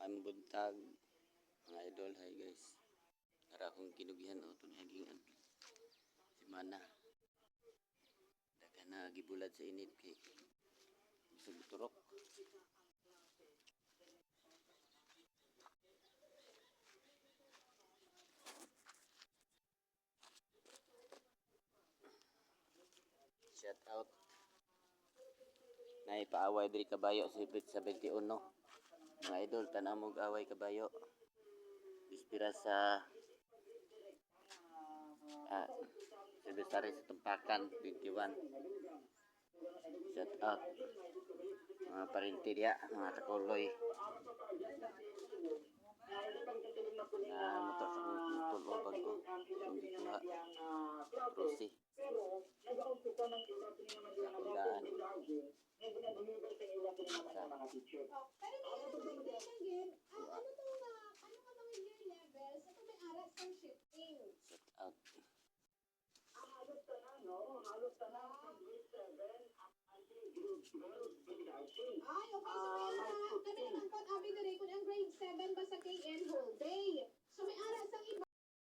Maayong buntag mga idol. Hi guys, para akong kinugyan o tunaging simana daga na gibulad sa init kay busog turok. Shout out na ipaaway diri kabayo sa 21 mga idol. Tanamog away kabayo bispira sa Silvestre sa Tumpakan 21. Shout out mga parinti diya, mga takuloy na motor sa motor o bago hindi ko na Rosie nakulaan out.